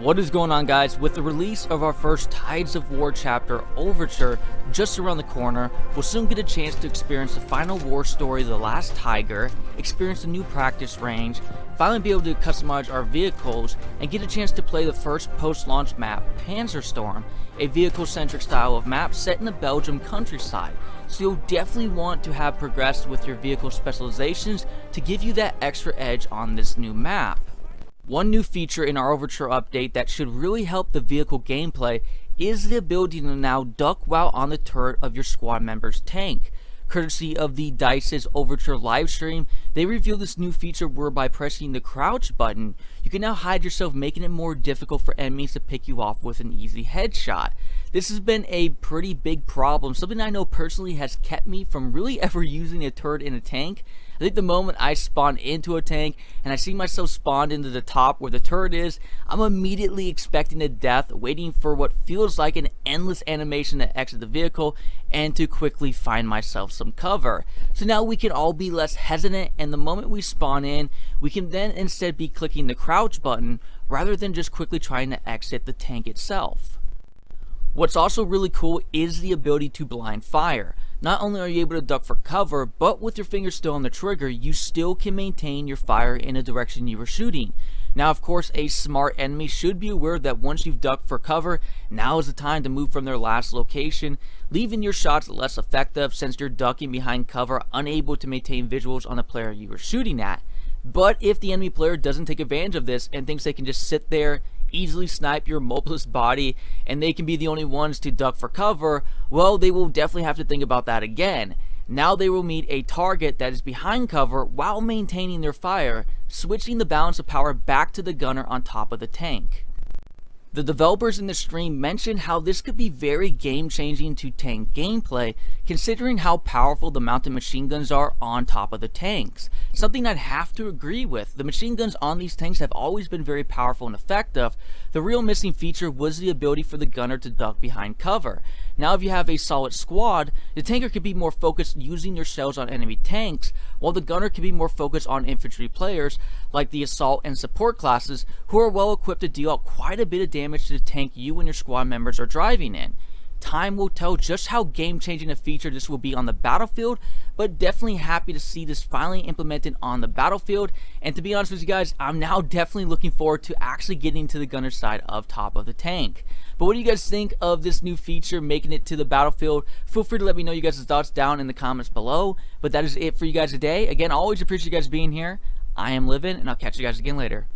What is going on, guys? With the release of our first Tides of War chapter, Overture, just around the corner, we'll soon get a chance to experience the final war story, The Last Tiger, experience a new practice range, finally be able to customize our vehicles, and get a chance to play the first post-launch map, Panzerstorm, a vehicle-centric style of map set in the Belgium countryside. So you'll definitely want to have progressed with your vehicle specializations to give you that extra edge on this new map. One new feature in our Overture update that should really help the vehicle gameplay is the ability to now duck while on the turret of your squad member's tank. Courtesy of the DICE's Overture livestream, they revealed this new feature where by pressing the crouch button, you can now hide yourself, making it more difficult for enemies to pick you off with an easy headshot. This has been a pretty big problem, something I know personally has kept me from really ever using a turret in a tank. I think the moment I spawn into a tank and I see myself spawned into the top where the turret is, I'm immediately expecting a death, waiting for what feels like an endless animation to exit the vehicle and to quickly find myself some cover. So now we can all be less hesitant, and the moment we spawn in, we can then instead be clicking the crouch button rather than just quickly trying to exit the tank itself. What's also really cool is the ability to blind fire. Not only are you able to duck for cover, but with your finger still on the trigger, you still can maintain your fire in the direction you were shooting. Now, of course, a smart enemy should be aware that once you've ducked for cover, now is the time to move from their last location, leaving your shots less effective since you're ducking behind cover, unable to maintain visuals on the player you were shooting at. But if the enemy player doesn't take advantage of this and thinks they can just sit there, easily snipe your mobilist body, and they can be the only ones to duck for cover, well, they will definitely have to think about that again. Now they will meet a target that is behind cover while maintaining their fire, switching the balance of power back to the gunner on top of the tank. The developers in the stream mentioned how this could be very game-changing to tank gameplay, considering how powerful the mounted machine guns are on top of the tanks. Something I'd have to agree with. The machine guns on these tanks have always been very powerful and effective. The real missing feature was the ability for the gunner to duck behind cover. Now if you have a solid squad, the tanker could be more focused using their shells on enemy tanks, while the gunner could be more focused on infantry players like the assault and support classes, who are well equipped to deal out quite a bit of damage to the tank you and your squad members are driving in. Time will tell just how game-changing a feature this will be on the battlefield, but definitely happy to see this finally implemented on the battlefield. And to be honest with you guys, I'm now definitely looking forward to actually getting to the gunner side of top of the tank. But what do you guys think of this new feature making it to the battlefield? Feel free to let me know you guys' thoughts down in the comments below. But that is it for you guys today. Again, I always appreciate you guys being here. I am Livin', and I'll catch you guys again later.